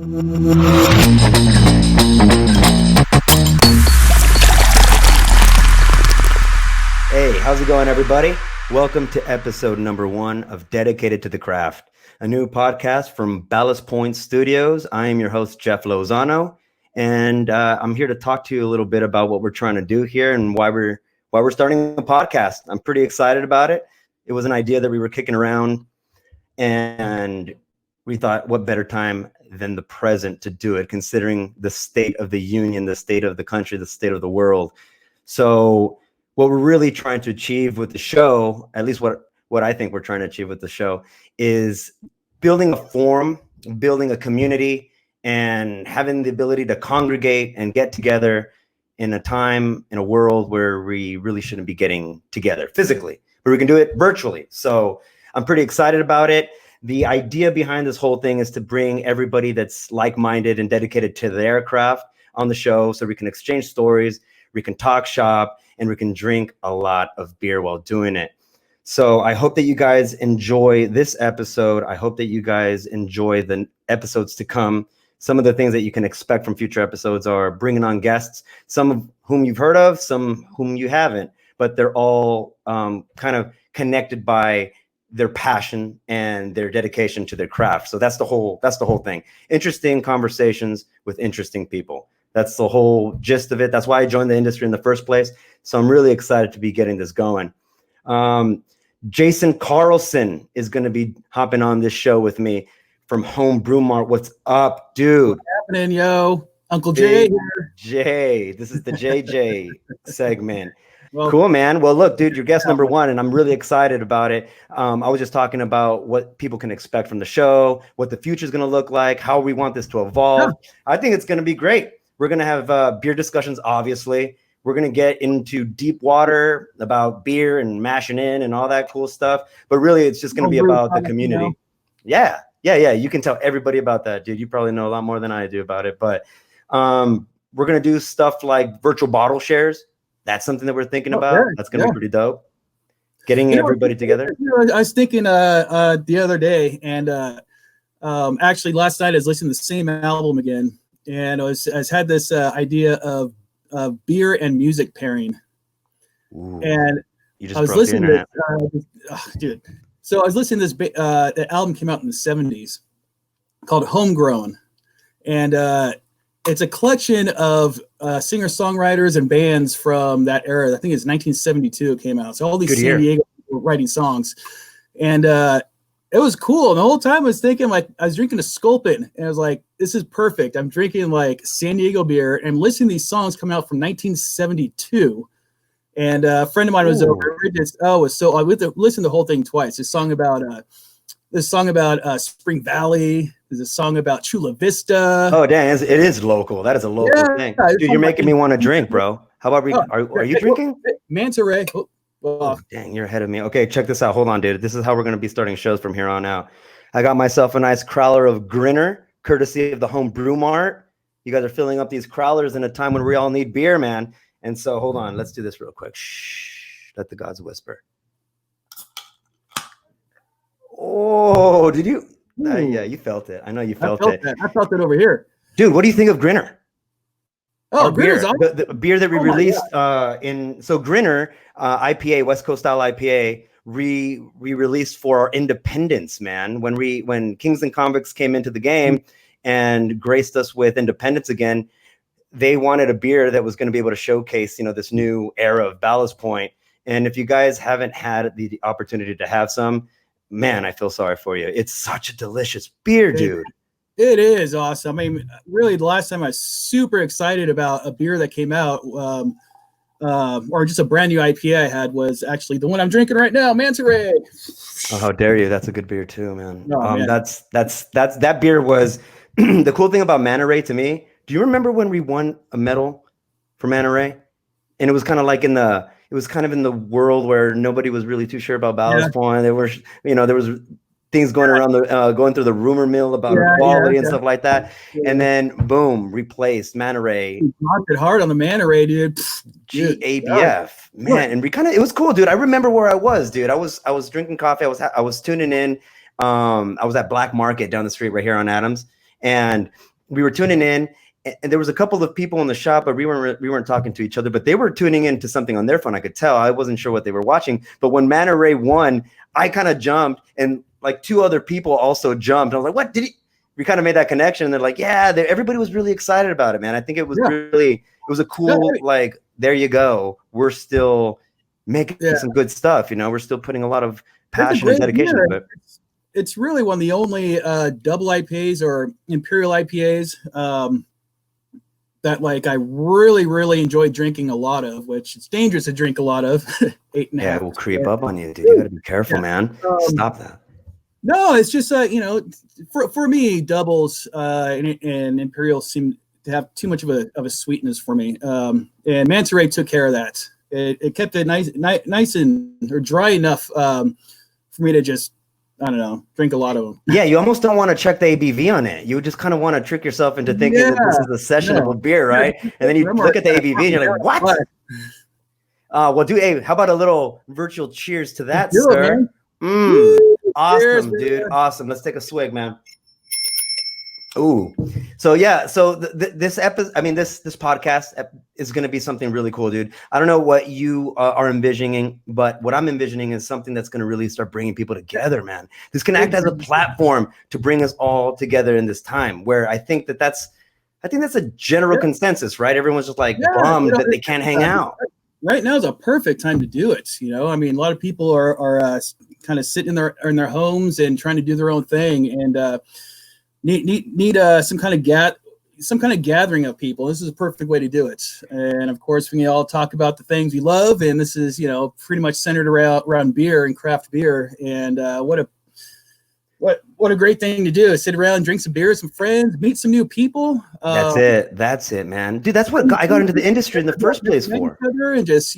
Hey, how's it going, everybody? Welcome to episode number 1 of Dedicated to the Craft, a new podcast from Ballast Point Studios. I am your host, Jeff Lozano, and I'm here to talk to you a little bit about what we're trying to do here and why we're starting a podcast. I'm pretty excited about it. It was an idea that we were kicking around, and we thought, what better time than the present to do it, considering the state of the union, the state of the country, the state of the world. So what we're really trying to achieve with the show, at least what I think we're trying to achieve with the show, is building a forum, building a community, and having the ability to congregate and get together in a time, in a world where we really shouldn't be getting together physically, but we can do it virtually. So I'm pretty excited about it. The idea behind this whole thing is to bring everybody that's like-minded and dedicated to their craft on the show so we can exchange stories, we can talk shop, and we can drink a lot of beer while doing it. So I hope that you guys enjoy this episode. I hope that you guys enjoy the episodes to come. Some of the things that you can expect from future episodes are bringing on guests, some of whom you've heard of, some whom you haven't, but they're all kind of connected by their passion and their dedication to their craft. So that's the whole thing. Interesting conversations with interesting people. That's the whole gist of it. That's why I joined the industry in the first place. So I'm really excited to be getting this going. Jason Carlson is going to be hopping on this show with me from Home Brew Mart. What's up, dude? What's happening, yo? Uncle Jay here. Jay. This is the JJ segment. Well, cool, man. Well, look, dude, you're guest number 1, and I'm really excited about it. I was just talking about what people can expect from the show, what the future is going to look like, how we want this to evolve. Yeah. I think it's going to be great. We're going to have beer discussions, obviously. We're going to get into deep water about beer and mashing in and all that cool stuff. But really, it's just going to be about the community. You know? Yeah. You can tell everybody about that, dude. You probably know a lot more than I do about it. But we're going to do stuff like virtual bottle shares. That's something that we're thinking about. Sure. That's going to be pretty dope. Getting everybody together. I was thinking the other day, and actually last night I was listening to the same album again. And I had this idea of beer and music pairing. Ooh, and I was listening to dude. So I was listening to this. The album came out in the 70s called Homegrown. And it's a collection of singer-songwriters and bands from that era. I think it's 1972 it came out. So all these San Diego people were writing songs. And it was cool. And the whole time I was thinking, like, I was drinking a Sculpin, and I was like, this is perfect. I'm drinking like San Diego beer and listening to these songs coming out from 1972. And a friend of mine was over. I listened to the whole thing twice. This song about Spring Valley. There's a song about Chula Vista. Oh, dang. It is local. That is a local thing. Dude, you're making me want to drink, bro. How about are you drinking? Manta Ray. Oh, dang, you're ahead of me. Okay, check this out. Hold on, dude. This is how we're going to be starting shows from here on out. I got myself a nice crowler of Grinner, courtesy of the Home Brew Mart. You guys are filling up these crowlers in a time when we all need beer, man. And so, hold on. Let's do this real quick. Shh. Let the gods whisper. Oh, did you? Yeah, you felt it. I know you felt it. I felt it over here. Dude, what do you think of Grinner? Oh, beer. The beer that we released Grinner IPA, West Coast style IPA, we released for our independence, man. When Kings and Convicts came into the game and graced us with independence again, they wanted a beer that was going to be able to showcase, this new era of Ballast Point. And if you guys haven't had the opportunity to have some, man, I feel sorry for you. It's such a delicious beer, dude. It is awesome. I mean, really, the last time I was super excited about a beer that came out, or just a brand new IPA I had, was actually the one I'm drinking right now, Manta Ray. Oh, how dare you? That's a good beer too, man. Oh, man. That beer was the cool thing about Manta Ray to me. Do you remember when we won a medal for Manta Ray? And it was kind of like in the world where nobody was really too sure about Ballast Point. There were, there was things going around going through the rumor mill about quality and stuff like that. Yeah. And then boom, replaced Manta Ray. Dropped it hard on the Manta Ray, dude. GABF, man. And it was cool, dude. I remember where I was, dude. I was drinking coffee. I was tuning in. I was at Black Market down the street right here on Adams. and we were tuning in. And there was a couple of people in the shop, but we weren't talking to each other, but they were tuning into something on their phone. I could tell. I wasn't sure what they were watching, but when Manta Ray won, I kind of jumped, and like two other people also jumped. I was like, "What did he?" We kind of made that connection, and they're like, "Yeah." Everybody was really excited about it, man. I think it was it was a cool like. There you go. We're still making some good stuff. We're still putting a lot of passion and dedication to it. It's really one of the only double IPAs or imperial IPAs. That like I really, really enjoy drinking a lot of, which it's dangerous to drink a lot of. 8.5. Yeah, it will creep up on you, dude. You got to be careful, man. Stop that. No, it's just for me, doubles and imperial seem to have too much of a sweetness for me. And Manta Ray took care of that. It kept it nice and or dry enough for me to just, I don't know, drink a lot of them. Yeah, you almost don't want to check the ABV on it. You just kind of want to trick yourself into thinking that this is a session of a beer, right? And then you look at the ABV and you're like, what? Well, hey, how about a little virtual cheers to that, sir? Awesome, dude. Awesome. Let's take a swig, man. Ooh. So yeah, so this episode, this podcast is going to be something really cool, dude. I don't know what you are envisioning, but what I'm envisioning is something that's going to really start bringing people together, man. This can act as a platform to bring us all together in this time where I think that's a general consensus, right? Everyone's just like bummed that they can't hang out. Right now is a perfect time to do it. A lot of people are kind of sitting in their homes and trying to do their own thing, and need some kind of gathering of people. This is a perfect way to do it. And of course, we all talk about the things we love, and this is pretty much centered around beer and craft beer. And what a great thing to do is sit around, drink some beer with some friends, meet some new people. That's it, man. Dude, that's what I got into the industry in the first place for. And just,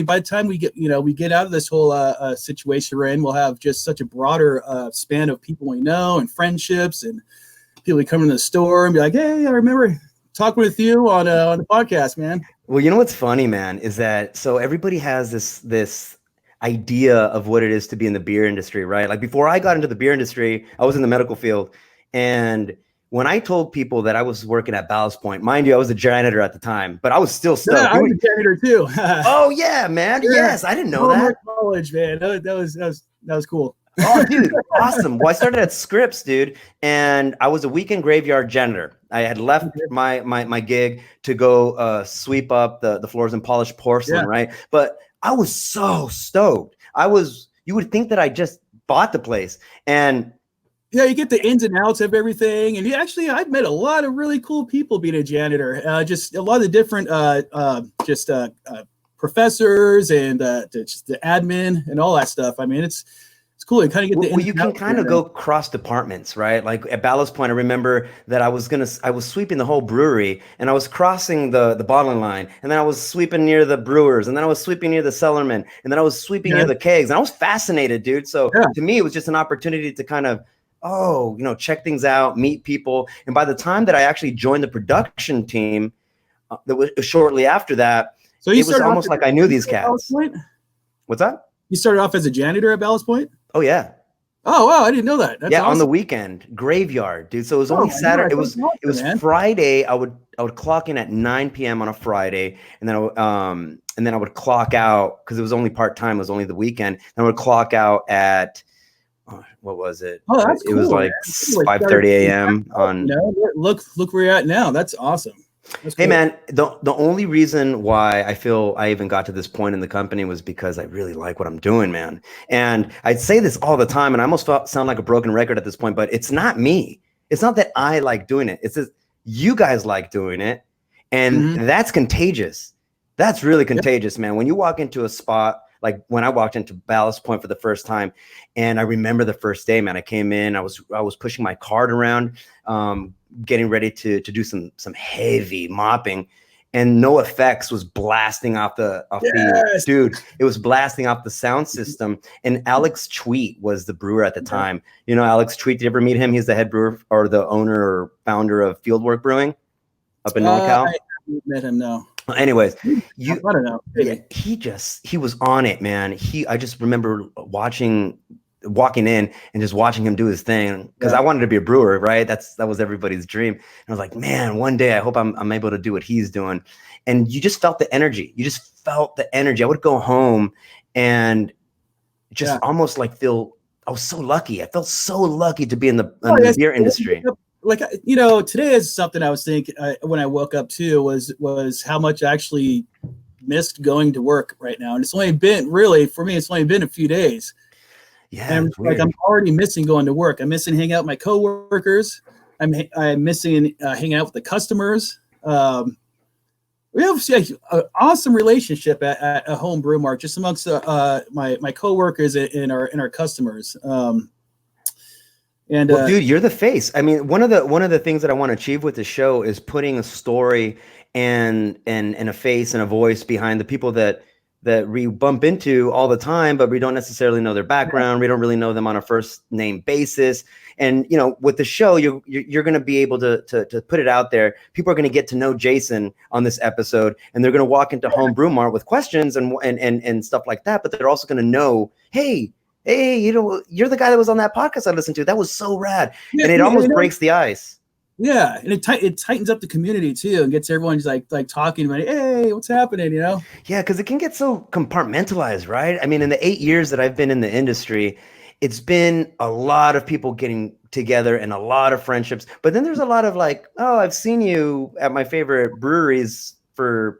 by the time we get out of this whole situation we're in, we'll have just such a broader span of people we know and friendships and people come into the store and be like, hey, I remember talking with you on the podcast, man. Well, you know what's funny, man, is that so everybody has this idea of what it is to be in the beer industry, right? Like before I got into the beer industry, I was in the medical field. And when I told people that I was working at Ballast Point, mind you, I was a janitor at the time, but I was still stoked. Yeah, I was a janitor too. Oh yeah, man. Yeah. Yes, I didn't know that. College, man. That was cool. Oh, dude, awesome. Well, I started at Scripps, dude, and I was a weekend graveyard janitor. I had left my gig to go sweep up the floors and polish porcelain, right? But I was so stoked. You would think that I just bought the place. And yeah, you get the ins and outs of everything. And I've met a lot of really cool people being a janitor. Just a lot of the different professors and just the admin and all that stuff. I mean, it's cool. You kind of get you can kind of go cross departments, right? Like at Ballast Point, I remember that I was sweeping the whole brewery, and I was crossing the bottling line, and then I was sweeping near the brewers, and then I was sweeping near the cellarmen, and then I was sweeping near the kegs, and I was fascinated, dude. So to me, it was just an opportunity to kind of check things out, meet people. And by the time that I actually joined the production team, that was shortly after that, so it was almost like I knew these cats. What's that? You started off as a janitor at Ballast Point? Oh yeah. Oh wow, I didn't know that. That's awesome. On the weekend, graveyard, dude. So it was only Saturday. It was Friday. I would clock in at 9 p.m. on a Friday, and then I would clock out because it was only part-time. It was only the weekend. And I would clock out at what was it? Oh, that's cool, it was like 5:30 a.m. on. Look where you're at now. That's awesome. Hey man, the only reason why I feel I even got to this point in the company was because I really like what I'm doing, man. And I'd say this all the time, and I almost sound like a broken record at this point, but it's not me. It's not that I like doing it. It's just you guys like doing it, and that's contagious. That's really contagious, man. When you walk into a spot, like when I walked into Ballast Point for the first time, and I remember the first day, man, I came in, I was pushing my cart around, getting ready to do some heavy mopping, and No Effects was blasting off the dude. It was blasting off the sound system. And Alex Chuy was the brewer at the time. You know, Alex Chuy, did you ever meet him? He's the head brewer or the owner or founder of Fieldwork Brewing up in NorCal. I haven't met him, no. Anyways, I don't know. He was on it, man. I just remember watching walking in and just watching him do his thing, because I wanted to be a brewer, right? That was everybody's dream. And I was like, man, one day I hope I'm able to do what he's doing. And you just felt the energy. I would go home and just almost like I was so lucky. I felt so lucky to be in the beer industry. Like, you know, today is something I was thinking when I woke up too, was how much I actually missed going to work right now. And it's only been, really, for me, it's only been a few days. Yeah, and like, I'm already missing going to work. I'm missing hanging out with my coworkers. I'm missing hanging out with the customers. We have an awesome relationship at Home Brew Mart, just amongst my coworkers and our customers. Well, dude, you're the face. I mean, one of the things that I want to achieve with the show is putting a story and a face and a voice behind the people that we bump into all the time, but we don't necessarily know their background. We don't really know them on a first name basis. And, you know, with the show, you're going to be able to put it out there. People are going to get to know Jason on this episode, and they're going to walk into Home Brew Mart with questions and stuff like that. But they're also going to know, hey, you know, you're the guy that was on that podcast I listened to. That was so rad. And it almost breaks the ice. Yeah, and it tightens up the community too, and gets everyone just like talking about, hey, what's happening, you know? Yeah, because it can get so compartmentalized, right? I mean, in the 8 years that I've been in the industry, it's been a lot of people getting together and a lot of friendships. But then there's a lot of like, oh, I've seen you at my favorite breweries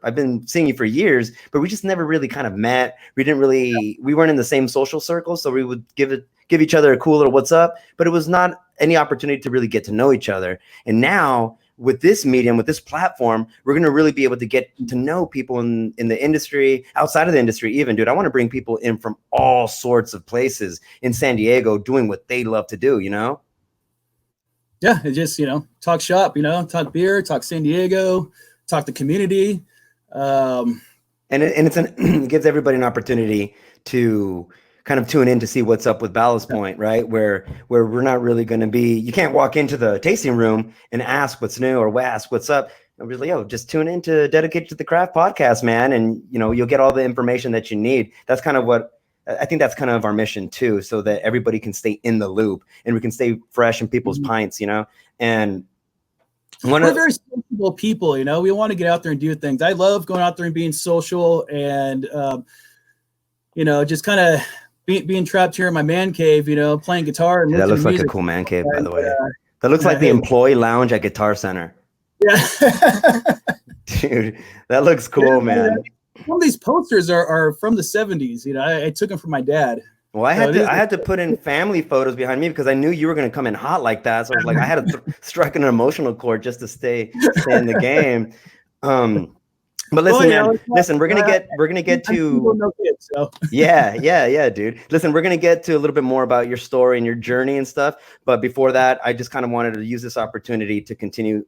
I've been seeing you for years, but we just never really kind of met. We weren't in the same social circle, so we would give each other a cool little what's up, but it was not any opportunity to really get to know each other. And now with this medium, with this platform, we're going to really be able to get to know people in the industry, outside of the industry even, dude. I want to bring people in from all sorts of places in San Diego doing what they love to do, you know? Yeah, it just, you know, talk shop, you know, talk beer, talk San Diego, talk the community. And it gives everybody an opportunity to kind of tune in to see what's up with Ballast Point, right? Where we're not really going to be, you can't walk into the tasting room and ask what's new or ask what's up. And we're like, just tune in to Dedicated to the Craft podcast, man. And, you know, you'll get all the information that you need. That's kind of I think that's kind of our mission too, so that everybody can stay in the loop and we can stay fresh in people's pints, you know? And we're very sociable people, you know. We want to get out there and do things. I love going out there and being social, and you know, just kind of being trapped here in my man cave, you know, playing guitar. And that looks like a cool man cave, by the way. That looks like the employee lounge at Guitar Center. Yeah, dude, that looks cool, man. Some of these posters are from the 70s. You know, I took them from my dad. Well, I had to put in family photos behind me because I knew you were going to come in hot like that. So I was like, I had to strike an emotional chord just to stay in the game. But listen, man, listen, we're gonna get to yeah, dude. Listen, we're gonna get to a little bit more about your story and your journey and stuff. But before that, I just kind of wanted to use this opportunity to continue,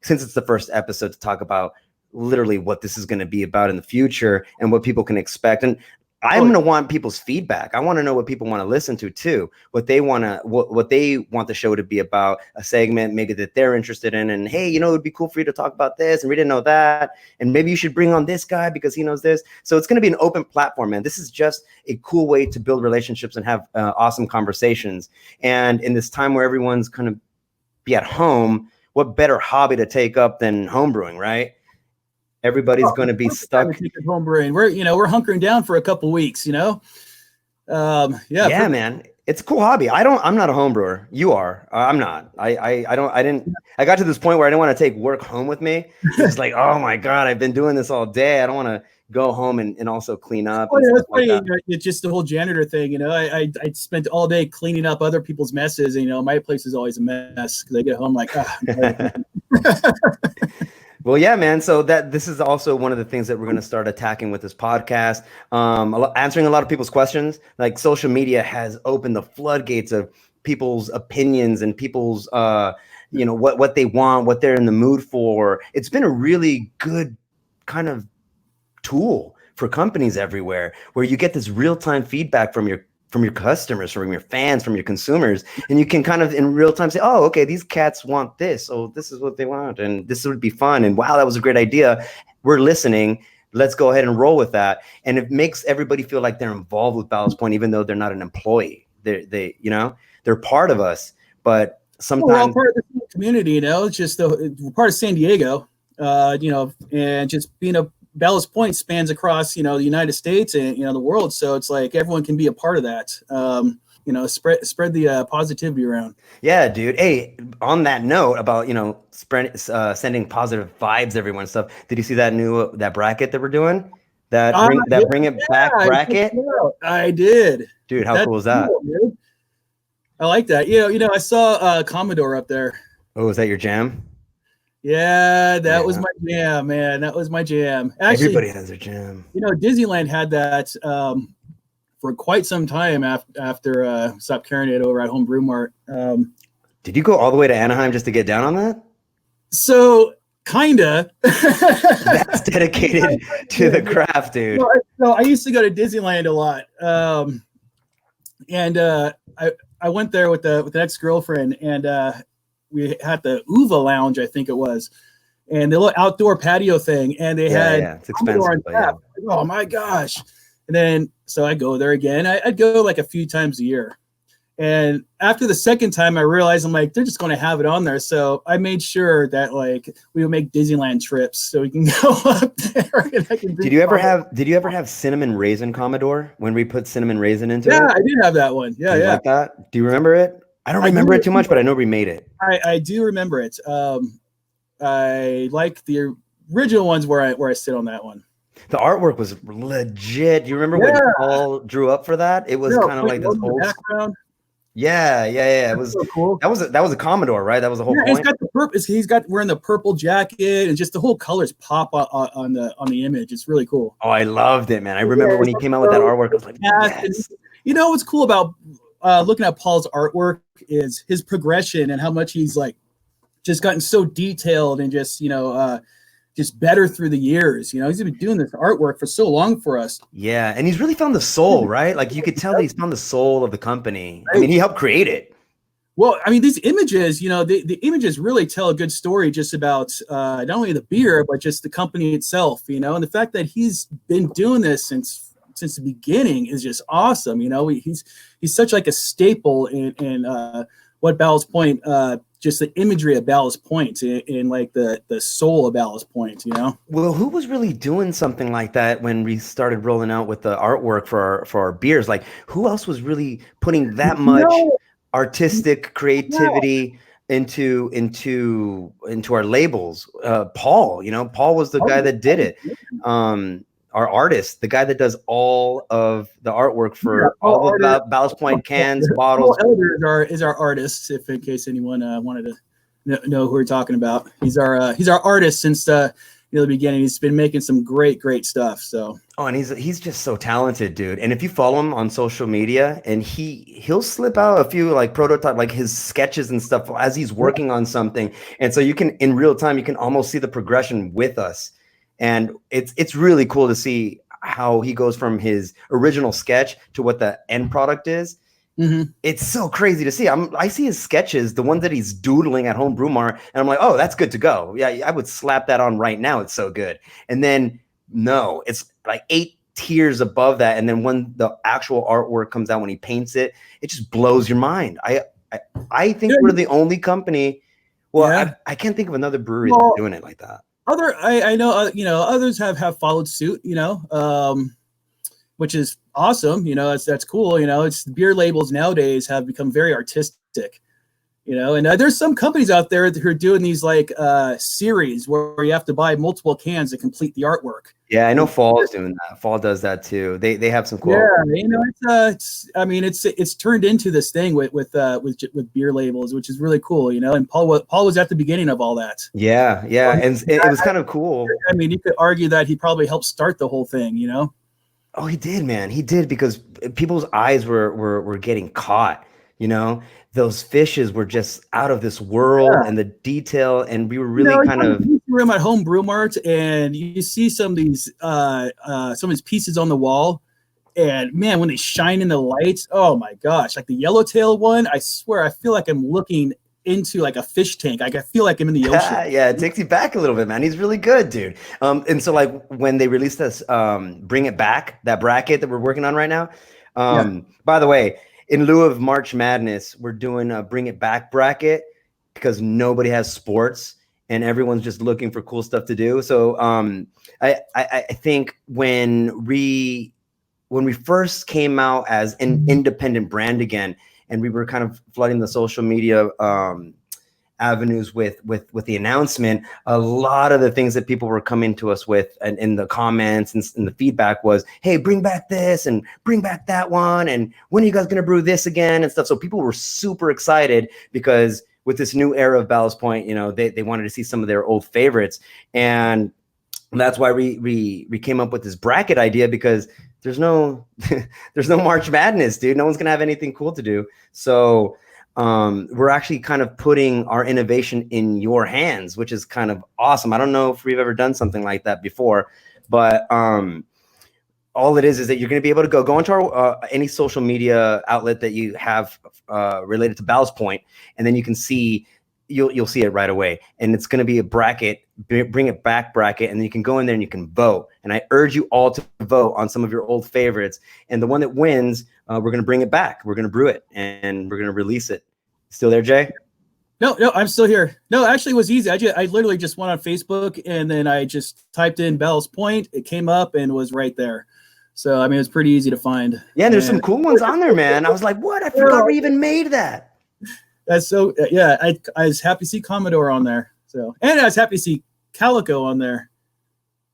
since it's the first episode, to talk about literally what this is going to be about in the future and what people can expect. And I'm going to want people's feedback. I want to know what people want to listen to too, what they want the show to be about, a segment maybe that they're interested in. And hey, you know, it'd be cool for you to talk about this, and we didn't know that, and maybe you should bring on this guy because he knows this. So it's going to be an open platform, man. This is just a cool way to build relationships and have awesome conversations. And in this time where everyone's kind of be at home, what better hobby to take up than home brewing, right? Everybody's going to be stuck. Home brewing. We're hunkering down for a couple weeks, you know? Yeah, man. It's a cool hobby. I'm not a home brewer. You are. I'm not. I got to this point where I didn't want to take work home with me. It's like, oh my God, I've been doing this all day. I don't want to go home and also clean up. It's just the whole janitor thing, you know. I spent all day cleaning up other people's messes, and, you know, my place is always a mess because I get home like, Well, yeah, man. So this is also one of the things that we're going to start attacking with this podcast, answering a lot of people's questions. Like, social media has opened the floodgates of people's opinions and people's, you know, what they want, what they're in the mood for. It's been a really good kind of tool for companies everywhere, where you get this real-time feedback from your customers, from your fans, from your consumers, and you can kind of in real time say, oh, okay, these cats want this, oh, this is what they want, and this would be fun, and wow, that was a great idea, we're listening, let's go ahead and roll with that. And it makes everybody feel like they're involved with Ballast Point, even though they're not an employee. they they're part of us, but sometimes we're all part of the community. It's just we're part of San Diego. And just being a Ballast Point spans across the United States and the world. So it's like everyone can be a part of that. Spread the positivity around. Yeah, dude. Hey, on that note about sending positive vibes everyone and stuff. Did you see that bracket that we're doing? Bring it back bracket. I did. Dude, how cool is that? Cool, I like that. I saw Commodore up there. Oh, is that your jam? Yeah, that was my jam, man. That was my jam. Actually, everybody has their jam. Disneyland had that for quite some time after stopped carrying it over at Home Brew Mart. Did you go all the way to Anaheim just to get down on that? So, kinda. That's dedicated to the craft, dude. So I used to go to Disneyland a lot, and I went there with the ex-girlfriend, and we had the Uva Lounge, I think it was, and the little outdoor patio thing, and they had it's expensive. Oh my gosh! And then so I go there again. I'd go like a few times a year, and after the second time, I realized I'm like they're just going to have it on there. So I made sure that like we would make Disneyland trips so we can go up there. And I can Did you ever have cinnamon raisin Commodore when we put cinnamon raisin into it? Yeah, I did have that one. Yeah. Like that? Do you remember it? I don't remember it too much, but I know we made it. I do remember it. I like the original ones where I sit on that one. The artwork was legit. You remember when Paul drew up for that? It was kind of like this old background. Yeah. It was so cool. That was a Commodore, right? That was the whole point. He's got the purple. He's got wearing the purple jacket, and just the whole colors pop on the image. It's really cool. Oh, I loved it, man. I remember when he came out with that artwork. I was like, yes. And, what's cool about looking at Paul's artwork is his progression and how much he's like just gotten so detailed and just just better through the years. He's been doing this artwork for so long for us. Yeah, and he's really found the soul, right? Like you could tell that he's found the soul of the company. I mean, he helped create it. Well, I mean, these images, the images really tell a good story just about not only the beer but just the company itself. And the fact that he's been doing this since the beginning is just awesome. He's such like a staple in what Ballast Point, just the imagery of Ballast Point in like the soul of Ballast Point, Well, who was really doing something like that when we started rolling out with the artwork for our beers? Like who else was really putting that much artistic creativity into our labels? Paul, Paul was the guy that did it. Our artist, the guy that does all of the artwork for all of the Ballast Point cans, bottles. Elder is our artist, if in case anyone wanted to know who we're talking about. He's our artist since the beginning. He's been making some great stuff. So and he's just so talented, dude. And if you follow him on social media, and he'll slip out a few like prototype, like his sketches and stuff as he's working on something, and so you can in real time you can almost see the progression with us. And it's really cool to see how he goes from his original sketch to what the end product is. Mm-hmm. It's so crazy to see. I see his sketches, the ones that he's doodling at Home Brew Mart, and I'm like, oh, that's good to go. Yeah, I would slap that on right now. It's so good. And then no, it's like 8 tiers above that. And then when the actual artwork comes out, when he paints it, it just blows your mind. I think we're the only company. Well, I can't think of another brewery that's doing it like that. I know, others have followed suit, which is awesome. That's cool. It's beer labels nowadays have become very artistic, and there's some companies out there who are doing these like series where you have to buy multiple cans to complete the artwork. Yeah, I know Fall is doing that. Fall does that too. They have some cool. Yeah, it's turned into this thing with beer labels, which is really cool. And Paul was at the beginning of all that. Yeah, and it was kind of cool. I mean, you could argue that he probably helped start the whole thing. Oh, he did, man. He did, because people's eyes were getting caught. Those fishes were just out of this world, and the detail, and we were really kind of room at Home Brew Mart, and you see some of these pieces on the wall, and man, when they shine in the lights, oh my gosh, like the yellowtail one, I swear I feel like I'm looking into like a fish tank. Like I feel like I'm in the ocean. Yeah, it takes you back a little bit, man. He's really good, dude. And so like when they released this Bring It Back, that bracket that we're working on right now, by the way, in lieu of March Madness, we're doing a Bring It Back bracket because nobody has sports and everyone's just looking for cool stuff to do. So I think when we first came out as an independent brand again, and we were kind of flooding the social media avenues with the announcement, a lot of the things that people were coming to us with and in the comments and the feedback was, hey, bring back this and bring back that one, and when are you guys going to brew this again and stuff. So people were super excited because with this new era of Ballast Point, they wanted to see some of their old favorites, and that's why we came up with this bracket idea, because there's no March Madness, dude. No one's gonna have anything cool to do. So we're actually kind of putting our innovation in your hands, which is kind of awesome. I don't know if we've ever done something like that before, but all it is that you're going to be able to go into our any social media outlet that you have related to Ballast Point, and then you can see you'll see it right away, and it's going to be a bracket, Bring It Back bracket, and then you can go in there and you can vote. And I urge you all to vote on some of your old favorites, and the one that wins, we're going to bring it back. We're going to brew it and we're going to release it. Still there, Jay? No, I'm still here. No, actually, it was easy. I literally just went on Facebook and then I just typed in Ballast Point. It came up and was right there. So, I mean, it's pretty easy to find. Yeah, there's some cool ones on there, man. I was like, what? I forgot we even made that. That's so, yeah, I was happy to see Commodore on there. So, and I was happy to see Calico on there.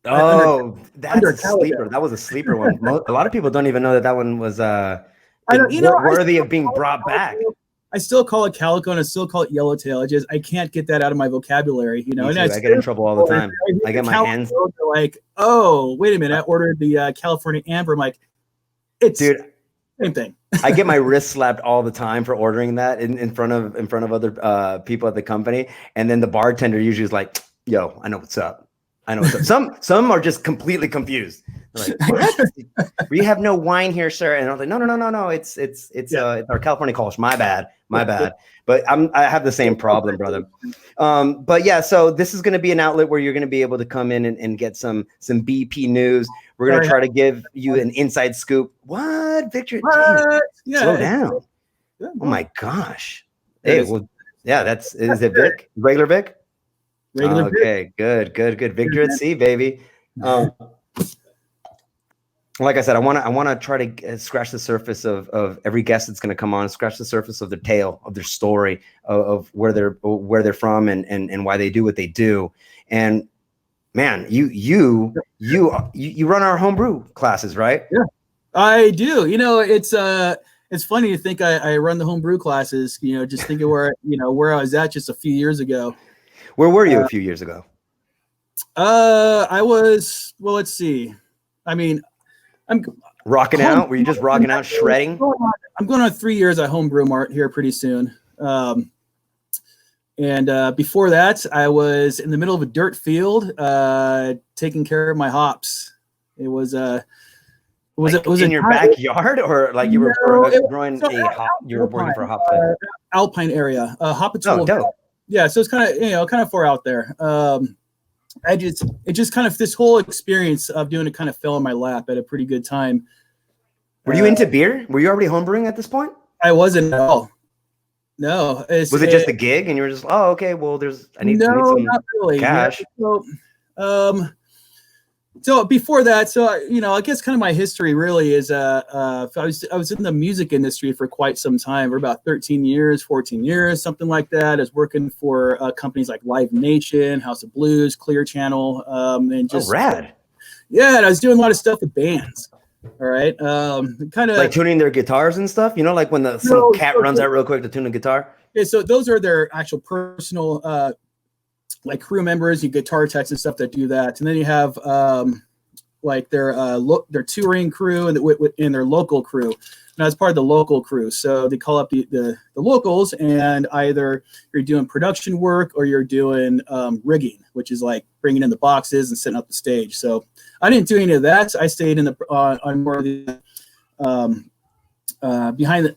Oh, that's a sleeper. That was a sleeper one. A lot of people don't even know that one was worthy of being brought back. I still call it Calico and I still call it Yellowtail. I can't get that out of my vocabulary, And I get in trouble all the time. I get my hands like, oh, wait a minute. I ordered the California Amber. I'm like, it's same thing. I get my wrist slapped all the time for ordering that in front of other people at the company, and then the bartender usually is like, "Yo, I know what's up. I know what's up." Some are just completely confused. They're like, what? We have no wine here, sir. And I was like, no. It's our California Kolsch. My bad. But I have the same problem, brother. But yeah, so this is going to be an outlet where you're going to be able to come in and get some BP news. We're going to try to give you an inside scoop. What, Victor? Yeah, slow down. Oh my gosh. Hey, well, yeah, is it Vic? Regular Vic? Regular Vic. Okay, good. Victor at sea, baby. Like I said, I want to try to scratch the surface of every guest that's going to come on, scratch the surface of their tale, of their story, of where they're from and why they do what they do. And man, you run our homebrew classes, right? Yeah, I do. It's funny to think I run the homebrew classes. Just thinking where I was at just a few years ago. Where were you a few years ago? I was. Well, let's see. I mean, I'm rocking out. Were you just rocking out, shredding? I'm going on 3 years at Home Brew Mart here pretty soon. And before that, I was in the middle of a dirt field, taking care of my hops. It was in your backyard, or like you were growing you were working for a hop plant? Alpine area, hop. Oh, dope. Yeah, so it's kind of far out there. It just kind of, this whole experience of doing it kind of fell in my lap at a pretty good time. Were you into beer? Were you already homebrewing at this point? I wasn't at all. No. Was it just a gig and you were just, oh, okay, well, I need some not really. cash. Yeah, so before that, I guess kind of my history really is, I was in the music industry for quite some time, for about 13 years, 14 years, something like that. I was working for companies like Live Nation, House of Blues, Clear Channel, and just rad. Yeah, and I was doing a lot of stuff with bands. All right, kind of like tuning their guitars and stuff. Like when some cat runs out real quick to tune a guitar. Yeah, so those are their actual personal. Like crew members, you guitar techs and stuff that do that, and then you have like their touring crew and their local crew. And I was part of the local crew, so they call up the locals, and either you're doing production work or you're doing rigging, which is like bringing in the boxes and setting up the stage. So I didn't do any of that. I stayed in the on more of the behind the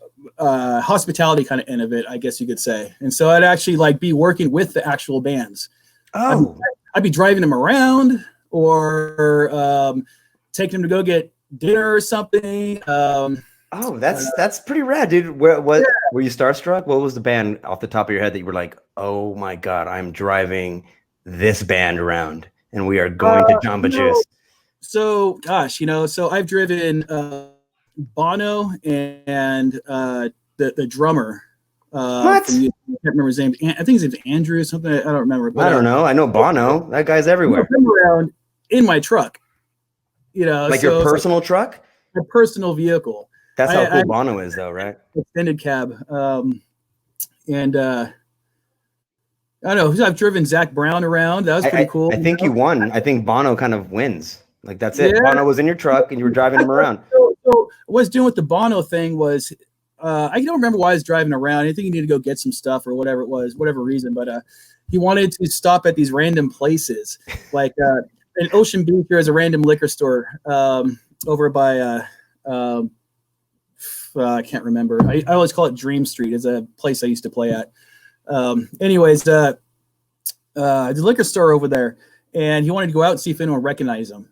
hospitality kind of end of it, I guess you could say. And so I'd actually like be working with the actual bands. Oh, I'd be driving them around or taking them to go get dinner or something. Oh, Oh, that's pretty rad, dude. Were you starstruck? What was the band off the top of your head that you were like, oh my God, I'm driving this band around and we are going to Jamba Juice? So, gosh, so I've driven Bono and the drummer. What? I can't remember his name. I think his name's Andrew or something. I don't remember. But, I don't know. I know Bono. That guy's everywhere. I'm around in my truck. Like your personal truck? My personal vehicle. That's how cool Bono is, though, right? Extended cab. And I don't know. I've driven Zach Brown around. That was pretty cool. I think you won. I think Bono kind of wins. Like, that's it. Yeah. Bono was in your truck and you were driving him around. So what I was doing with the Bono thing was, I don't remember why I was driving around. I think he needed to go get some stuff or whatever it was, whatever reason. But he wanted to stop at these random places. Like in Ocean Beach, there is a random liquor store over by, I can't remember. I always call it Dream Street. It's a place I used to play at. Anyways, the liquor store over there. And he wanted to go out and see if anyone recognized him.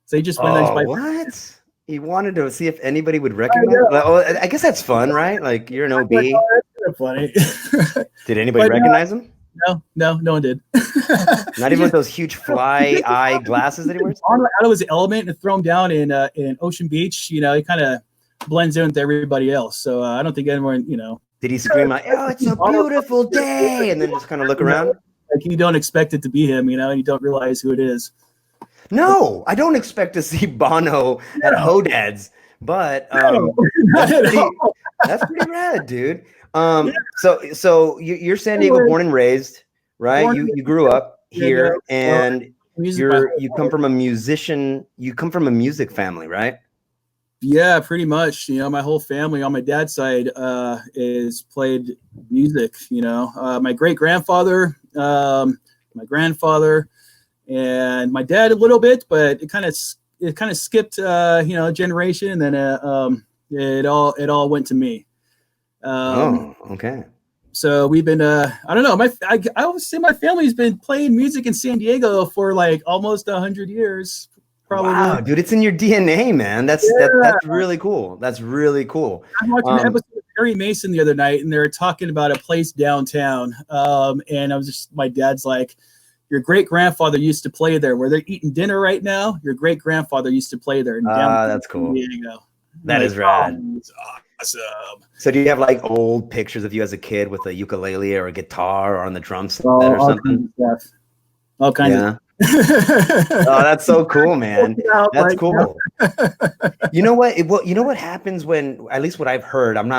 So he just went what? He wanted to see if anybody would recognize him? I guess that's fun, right? Like, you're an OB. Like, oh, that's funny. Did anybody recognize him? No one did. Not even with those huge fly eye glasses that he wears? Out of his element and throw him down in Ocean Beach. He kind of blends in with everybody else. So I don't think anyone, Did he scream like, oh, it's a beautiful day, and then just kind of look around? Like, you don't expect it to be him, and you don't realize who it is. No, I don't expect to see Bono at Hodad's, but that's pretty rad, dude. So you're San Diego born and raised, right? You grew up here, and you come from a music family, right? Yeah, pretty much. My whole family on my dad's side is played music. My great grandfather, my grandfather, and my dad a little bit, but it kind of skipped a generation, and then it all went to me. Okay. So we've been I don't know. I always say my family's been playing music in San Diego for like almost 100 years. Probably. Wow, dude, it's in your DNA, man. That's really cool. That's really cool. I watched an episode of Perry Mason the other night, and they were talking about a place downtown. And my dad's like, your great grandfather used to play there. Where they're eating dinner right now, your great grandfather used to play there. That's cool. That is rad. It's awesome. So do you have like old pictures of you as a kid with a ukulele or a guitar or on the drum set or something? All kinds of. Oh, that's so cool, man. That's cool. You know what happens when, at least what I've heard, I'm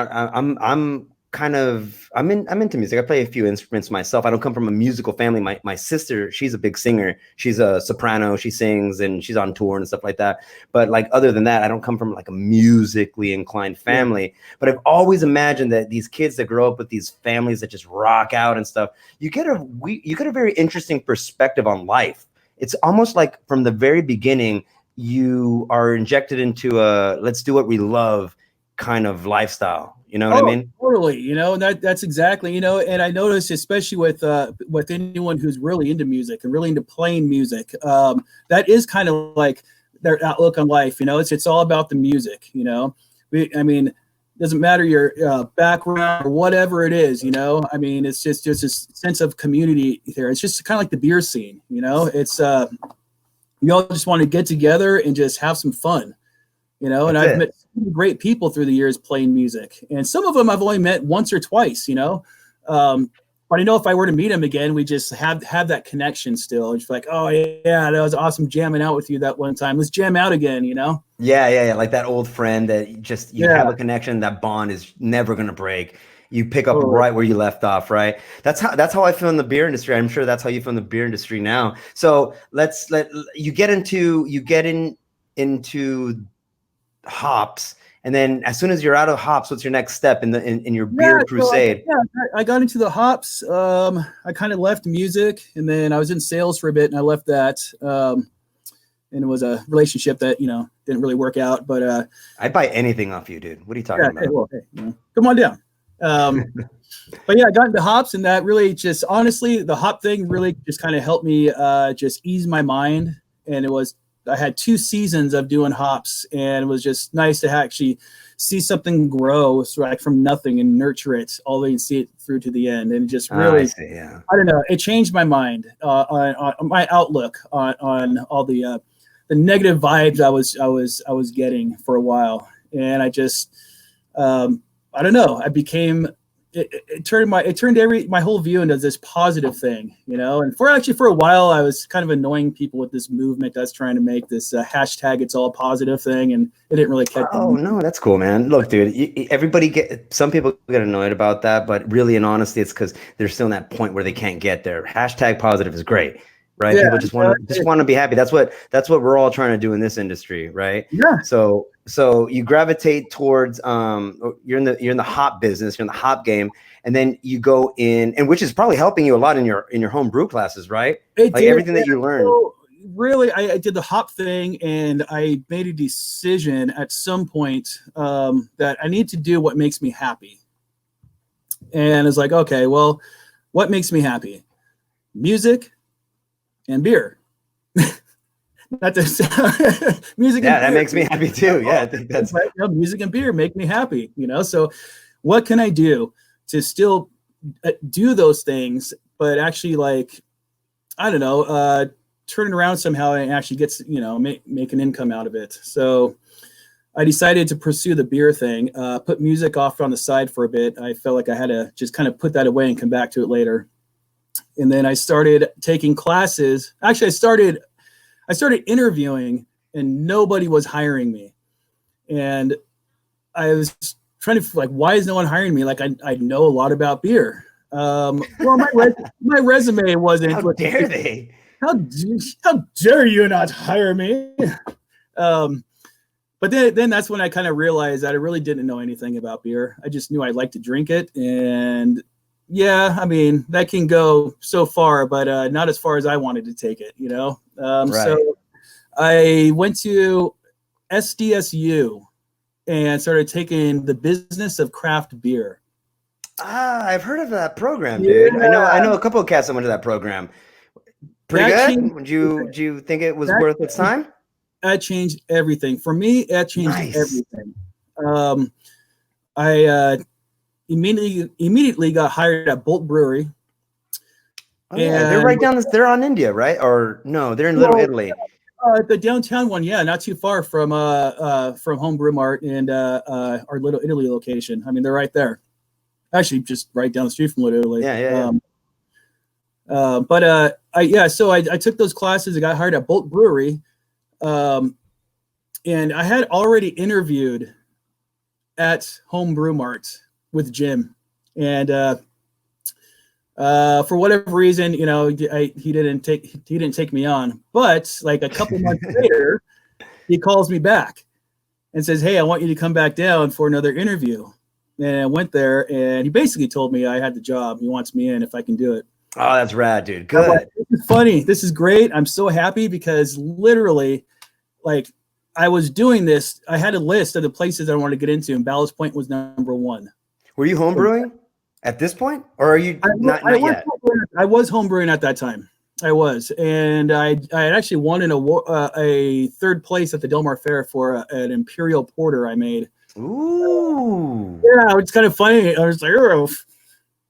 into music. I play a few instruments myself. I don't come from a musical family. My sister, she's a big singer. She's a soprano. She sings and she's on tour and stuff like that. But like, other than that, I don't come from like a musically inclined family. But I've always imagined that these kids that grow up with these families that just rock out and stuff, you get a very interesting perspective on life. It's almost like from the very beginning, you are injected into a let's do what we love kind of lifestyle. You know what I mean? Totally. And that's exactly, and I noticed, especially with anyone who's really into music and really into playing music, that is kind of like their outlook on life. It's all about the music, doesn't matter your background or whatever it is, it's just a sense of community there. It's just kind of like the beer scene, it's we all just want to get together and just have some fun, and I've met great people through the years playing music, and some of them I've only met once or twice, but I know if I were to meet them again, we just have that connection still. It's like, oh yeah, that was awesome jamming out with you that one time. Let's jam out again, Yeah. Like that old friend that you have a connection, that bond is never going to break. You pick up right where you left off, right? That's how I feel in the beer industry. I'm sure that's how you feel in the beer industry now. So you get into hops. And then as soon as you're out of hops, what's your next step in your beer crusade? I got into the hops. I kind of left music, and then I was in sales for a bit, and I left that. And it was a relationship that, didn't really work out. But I'd buy anything off you, dude. What are you talking about? Come on down. But yeah, I got into hops, and that really just, honestly, the hop thing really just kind of helped me just ease my mind. And I had 2 seasons of doing hops, and it was just nice to actually see something grow like from nothing and nurture it all the way and see it through to the end. And it just really, I don't know, it changed my mind on my outlook on all the negative vibes I was getting for a while. And I just, I don't know, I became, it turned my whole view into this positive thing, you know. And for a while, I was kind of annoying people with this movement that's trying to make this hashtag it's all positive thing, and it didn't really catch. Oh no, that's cool, man. Look, dude, some people get annoyed about that, but really, in honesty, it's because they're still in that point where they can't get there. Hashtag positive is great, right? Yeah, people just want to be happy. That's what we're all trying to do in this industry, right? Yeah. So you gravitate towards you're in the hop business, you're in the hop game, and then you go in, and which is probably helping you a lot in your home brew classes, right? Everything that you learned. So really, I did the hop thing, and I made a decision at some point that I need to do what makes me happy. And it's like, okay, well, what makes me happy? Music and beer. Not to music. Yeah, that makes me happy too. Yeah, I think that's right. You know, music and beer make me happy. You know, so what can I do to still do those things, but actually, like, I don't know, turn it around somehow and actually gets, you know, make an income out of it. So I decided to pursue the beer thing. Put music off on the side for a bit. I felt like I had to just kind of put that away and come back to it later. And then I started taking classes. Actually, I started interviewing, and nobody was hiring me. And I was trying to, like, why is no one hiring me? Like, I know a lot about beer. Well, my resume wasn't. How dare they? How dare you not hire me? But then that's when I kind of realized that I really didn't know anything about beer. I just knew I'd like to drink it. And yeah, I mean, that can go so far, but not as far as I wanted to take it, you know? Right. So I went to SDSU and started taking the business of craft beer. I've heard of that program, dude. Yeah. I know a couple of cats that went to that program. Pretty good. Would you think it was worth its time? That changed everything. For me, that changed everything. I immediately got hired at Bolt Brewery. Oh, yeah, they're right down they're on India, right? Or no, they're in Little Italy. The downtown one, yeah, not too far from Home Brew Mart and our Little Italy location. I mean, they're right there. Actually, just right down the street from Little Italy. Yeah. So I took those classes. I got hired at Bolt Brewery, and I had already interviewed at Home Brew Mart with Jim, and for whatever reason, you know, he didn't take me on. But like a couple months later, he calls me back and says, "Hey, I want you to come back down for another interview." And I went there, and he basically told me I had the job. He wants me in if I can do it. Oh, that's rad, dude. Good. Like, this is funny. This is great. I'm so happy because literally, like, I was doing this. I had a list of the places I wanted to get into, and Ballast Point was number one. Were you homebrewing at this point, or are you not yet? I was homebrewing at that time. I was, and I had actually won in a third place at the Del Mar Fair for an Imperial Porter I made. Ooh. Yeah, it's kind of funny. I was like, oh,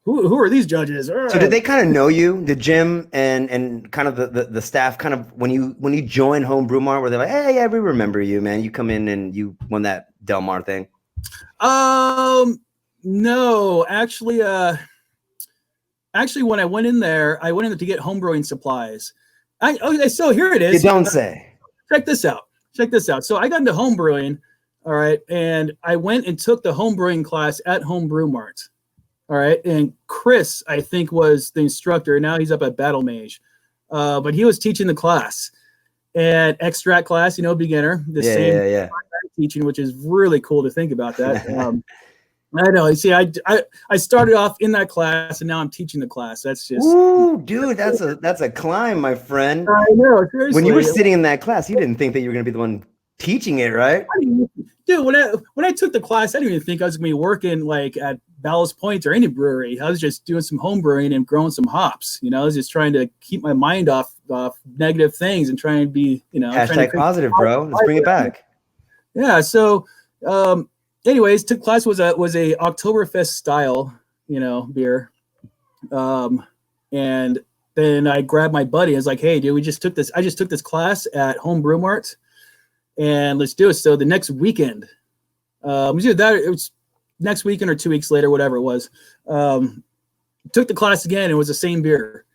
who are these judges? So did they kind of know you, the Jim and kind of the staff, kind of when you joined Home Brew Mart, where they're like, hey, yeah, we remember you, man. You come in and you won that Del Mar thing. No, actually, when I went in there to get homebrewing supplies. So here it is. You don't say. Check this out. So I got into homebrewing. All right. And I went and took the homebrewing class at Home Brew Mart. All right. And Chris, I think, was the instructor. Now he's up at Battle Mage. But he was teaching the class. And extract class, you know, beginner. Same teaching, which is really cool to think about that. I know. See, I started off in that class, and now I'm teaching the class. That's just. Ooh, dude, that's a climb, my friend. I know. Seriously. When you were sitting in that class, you didn't think that you were going to be the one teaching it, right? Dude, when I took the class, I didn't even think I was going to be working like at Ballast Point or any brewery. I was just doing some home brewing and growing some hops. I was just trying to keep my mind off negative things and trying to be, hashtag positive, bro. Let's bring it back. Yeah. So, anyways, took class was a Oktoberfest style, beer. And then I grabbed my buddy. I was like, hey, dude, I just took this class at Home Brew Mart, and let's do it. So the next weekend, it was next weekend or 2 weeks later, whatever it was, took the class again. And it was the same beer.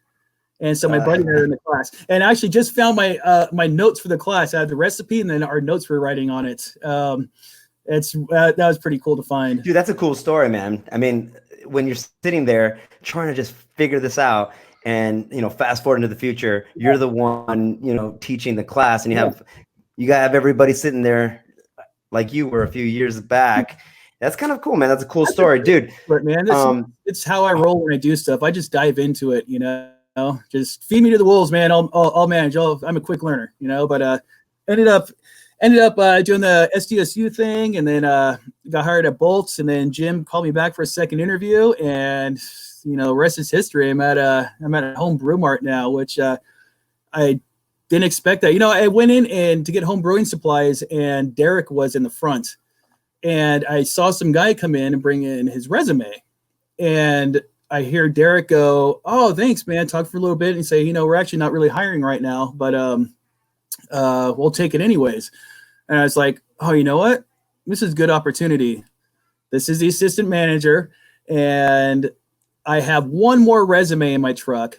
And so my buddy had it in the class, and I actually just found my notes for the class. I had the recipe and then our notes for writing on it. That was pretty cool to find. Dude, that's a cool story, man. I mean, when you're sitting there trying to just figure this out and, fast forward into the future, you're the one, teaching the class, and you gotta have everybody sitting there like you were a few years back. That's kind of cool, man. That's a cool story, dude. But man, it's how I roll when I do stuff. I just dive into it, just feed me to the wolves, man. I'll manage. I'm a quick learner, but ended up doing the SDSU thing, and then got hired at Bolts, and then Jim called me back for a second interview, and rest is history. I'm at Home Brew Mart now, which I didn't expect that. I went in and to get home brewing supplies, and Derek was in the front, and I saw some guy come in and bring in his resume, and I hear Derek go, "Oh, thanks, man." Talk for a little bit and say, "We're actually not really hiring right now, but we'll take it anyways." And I was like, "Oh, you know what? This is a good opportunity. This is the assistant manager, and I have one more resume in my truck.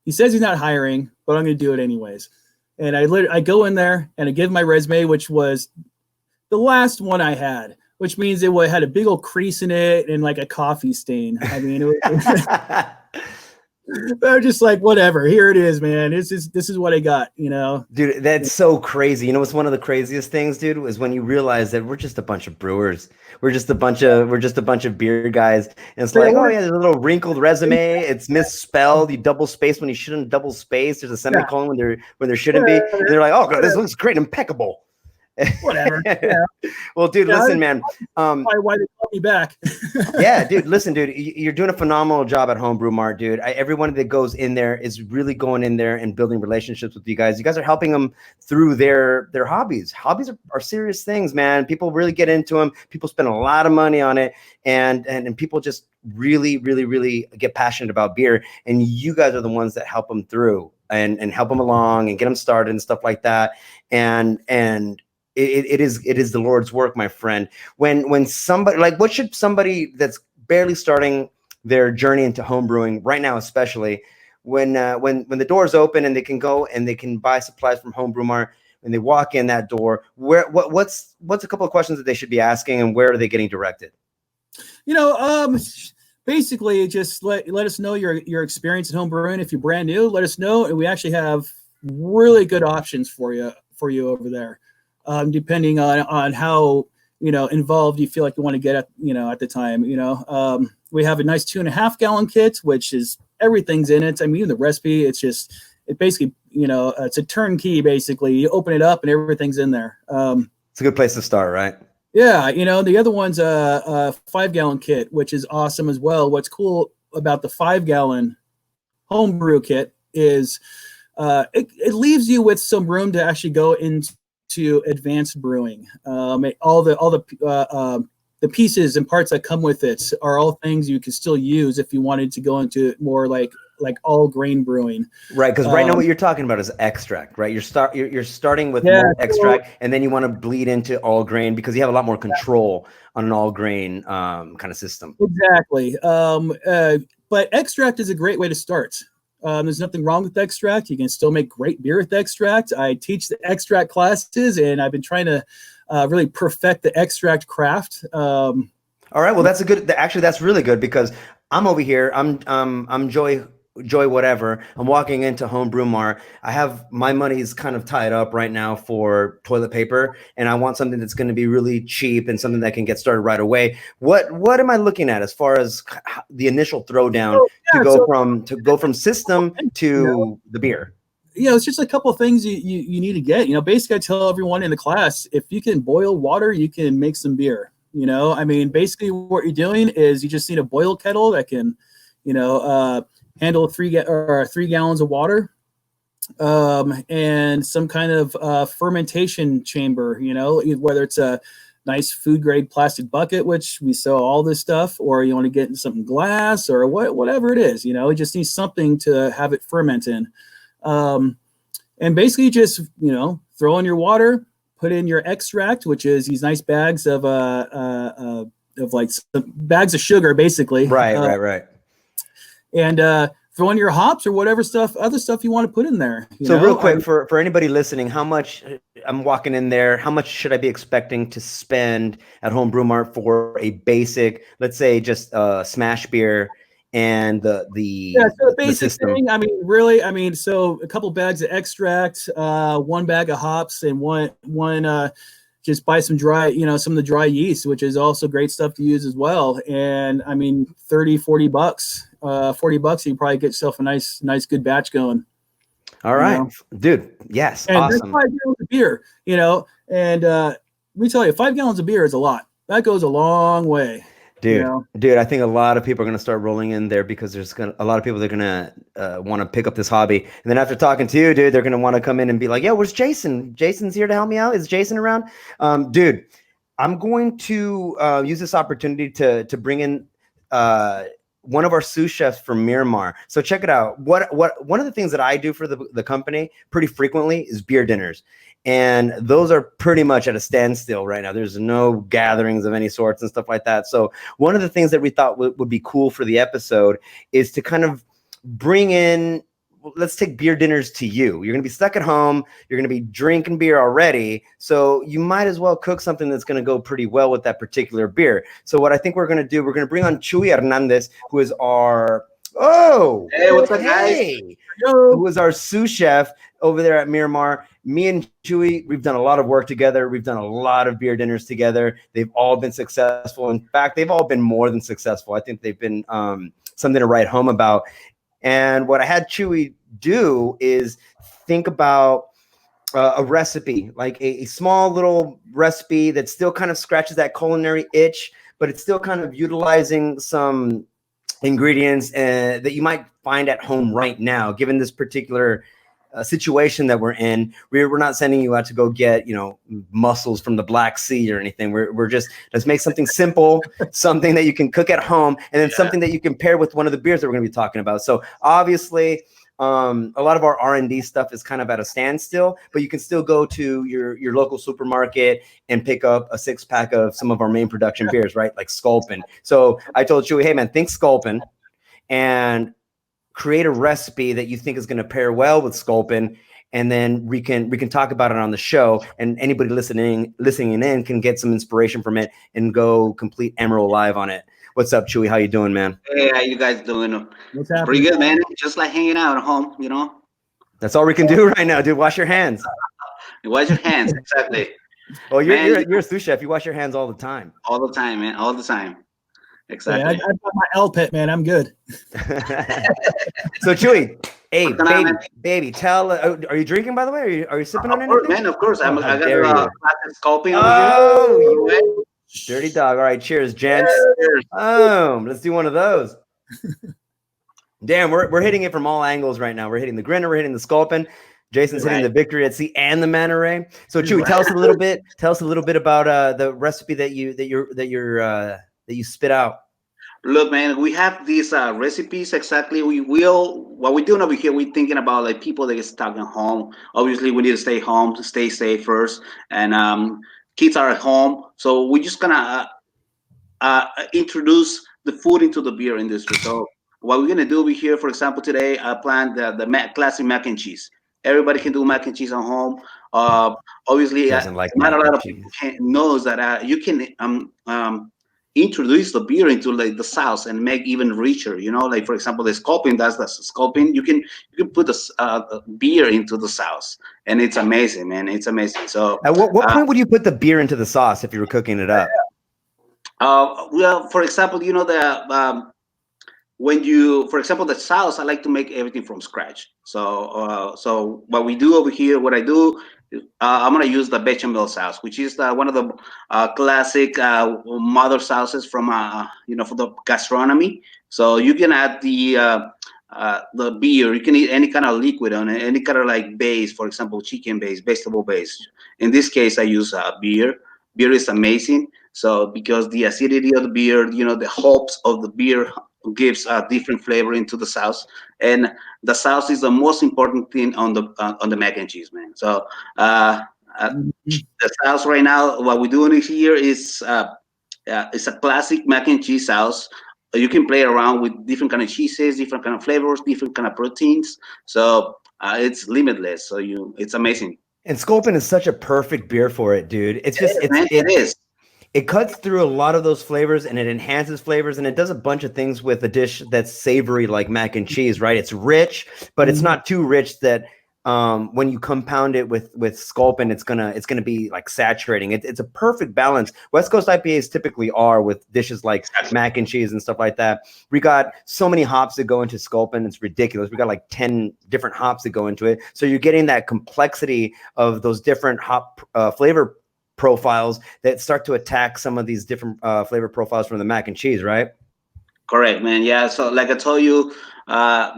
He says he's not hiring, but I'm going to do it anyways." And I go in there and I give my resume, which was the last one I had, which means it had a big old crease in it and like a coffee stain. I mean, they're just like, whatever, here it is, man. This is what I got, Dude, that's so crazy. What's one of the craziest things, dude, was when you realize that we're just a bunch of brewers. We're just a bunch of beer guys. And it's like, oh yeah, there's a little wrinkled resume. It's misspelled. You double space when you shouldn't double space. There's a semicolon when there shouldn't be. And they're like, oh god, this looks great, impeccable. Whatever. Yeah. Well, dude, listen, man. Why they call me back? Yeah, dude. Listen, dude. You're doing a phenomenal job at Home Brew Mart, dude. Everyone that goes in there is really going in there and building relationships with you guys. You guys are helping them through their hobbies. Hobbies are serious things, man. People really get into them. People spend a lot of money on it, and people just really, really, really get passionate about beer. And you guys are the ones that help them through and help them along and get them started and stuff like that. And it is the Lord's work, my friend. When somebody, like, what should somebody that's barely starting their journey into home brewing right now, especially when the doors open and they can go and they can buy supplies from Home Brew Mart, when they walk in that door, what's a couple of questions that they should be asking, and where are they getting directed? Basically just let us know your experience at home brewing. If you're brand new, let us know, and we actually have really good options for you over there. Depending on how, involved you feel like you want to get at the time, we have a nice 2.5 gallon kit, which is everything's in it. I mean, the recipe, it's basically, it's a turnkey, basically. You open it up and everything's in there. It's a good place to start, right? Yeah. The other one's a 5 gallon kit, which is awesome as well. What's cool about the 5 gallon home brew kit is it leaves you with some room to actually go into advanced brewing. All the pieces and parts that come with it are all things you can still use if you wanted to go into more like all grain brewing. Right, because right now what you're talking about is extract, right? You're starting with more extract, and then you want to bleed into all grain because you have a lot more control on an all grain kind of system. Exactly. But extract is a great way to start. There's nothing wrong with extract. You can still make great beer with extract. I teach the extract classes, and I've been trying to really perfect the extract craft. All right. Well, that's really good, because I'm over here. I'm Joy whatever. I'm walking into Home Brew Mart. I have my money's kind of tied up right now for toilet paper, and I want something that's going to be really cheap and something that can get started right away. What am I looking at as far as the initial throwdown to go from system to the beer? It's just a couple of things you need to get. Basically, I tell everyone in the class, if you can boil water, you can make some beer. I mean, basically what you're doing is you just need a boil kettle that can, handle 3 gallons of water, and some kind of fermentation chamber, whether it's a nice food grade plastic bucket, which we sell all this stuff, or you want to get in something glass or whatever it is, it just needs something to have it ferment in. And basically just, throw in your water, put in your extract, which is these nice bags of like bags of sugar, basically. Right. And throw in your hops or whatever other stuff you want to put in there. Real quick, for anybody listening, how much I'm walking in there, how much should I be expecting to spend at Home Brew Mart for a basic, let's say just smash beer and so the basic thing, so a couple bags of extract, 1 bag of hops, and one just buy some dry, some of the dry yeast, which is also great stuff to use as well. And I mean, $30, $40, $40, you probably get yourself a nice good batch going. All right, dude. Yes. And awesome. that's 5 gallons of beer, and let me tell you, 5 gallons of beer is a lot. That goes a long way. Dude, I think a lot of people are going to start rolling in there because there's a lot of people that are going to want to pick up this hobby. And then after talking to you, dude, they're going to want to come in and be like, "Yo, where's Jason? Jason's here to help me out. Is Jason around?" Dude, I'm going to use this opportunity to bring in one of our sous chefs from Miramar. So check it out. One of the things that I do for the company pretty frequently is beer dinners. And those are pretty much at a standstill right now. There's no gatherings of any sorts and stuff like that. So one of the things that we thought would be cool for the episode is to kind of bring in, let's take beer dinners to you. You're going to be stuck at home. You're going to be drinking beer already. So you might as well cook something that's going to go pretty well with that particular beer. So what I think we're going to do, we're going to bring on Chuy Hernandez, who is our hey, what's up, guys? Who is our sous chef over there at Miramar. Me and Chuy, we've done a lot of work together. We've done a lot of beer dinners together. They've all been successful. In fact, they've all been more than successful. I think they've been something to write home about. And what I had Chuy do is think about a recipe, like a small little recipe that still kind of scratches that culinary itch, but it's still kind of utilizing some ingredients that you might find at home right now, given this particular situation that we're in. We're not sending you out to go get, mussels from the Black Sea or anything. We're just, let's make something simple, something that you can cook at home, and then something that you can pair with one of the beers that we're going to be talking about. So obviously, a lot of our R&D stuff is kind of at a standstill, but you can still go to your local supermarket and pick up a 6-pack of some of our main production beers, right? Like Sculpin. So I told Chuy, hey man, think Sculpin and create a recipe that you think is going to pair well with Sculpin. And then we can talk about it on the show, and anybody listening in can get some inspiration from it and go complete Emerald Live on it. What's up, Chuy? How you doing, man? Hey, how you guys doing? What's happening? Pretty good, man. Just like hanging out at home, That's all we can do right now, dude. Wash your hands. Wash your hands, exactly. Oh, you're a sous chef. You wash your hands all the time. All the time, man. All the time. Exactly. Yeah, I've got my L pit, man. I'm good. So, Chuy, hey, baby, tell. Are you drinking, by the way? Are you sipping on anything? Of course, man. Of course. I got a Sculpin. Oh, dirty dog. All right, cheers, gents. Cheers. Let's do one of those. Damn, we're hitting it from all angles right now. We're hitting the Grinner, we're hitting the Sculpin. Jason's hitting the Victory at Sea and the Manta Ray. So, Chuy, tell us a little bit about the recipe that you spit out. Look, man, we have these recipes. Exactly. What we're doing over here, we're thinking about like people that get stuck at home. Obviously, we need to stay home to stay safe first, and kids are at home, so we're just gonna introduce the food into the beer industry. So what we're gonna do over here, for example, today I planned the classic mac and cheese. Everybody can do mac and cheese at home. Obviously, not a lot of people knows that you can introduce the beer into like the sauce and make even richer. Like for example, the Sculpin does the Sculpin. You can put the beer into the sauce, and it's amazing, man. It's amazing. So at what point would you put the beer into the sauce if you were cooking it up? Well, for example, when you, for example, the sauce, I like to make everything from scratch. So what we do over here, what I do, I'm gonna use the bechamel sauce, which is one of the classic mother sauces from for the gastronomy. So you can add the beer. You can eat any kind of liquid on it, any kind of like base, for example, chicken base, vegetable base. In this case, I use beer. Beer is amazing. So because the acidity of the beer, the hops of the beer gives a different flavor into the sauce, and the sauce is the most important thing on the mac and cheese, man. So the sauce right now, what we're doing here is it's a classic mac and cheese sauce. You can play around with different kind of cheeses, different kind of flavors, different kind of proteins. So it's limitless. So it's amazing. And Sculpin is such a perfect beer for it, dude. It's just it is. It cuts through a lot of those flavors and it enhances flavors and it does a bunch of things with a dish that's savory like mac and cheese, right? It's rich, but it's not too rich that when you compound it with Sculpin, it's gonna be like saturating. It's a perfect balance. West Coast IPAs typically are with dishes like mac and cheese and stuff like that. We got so many hops that go into Sculpin, it's ridiculous. We got like 10 different hops that go into it, so you're getting that complexity of those different hop flavor profiles that start to attack some of these different flavor profiles from the mac and cheese, right? Correct, man. Yeah. So, like I told you,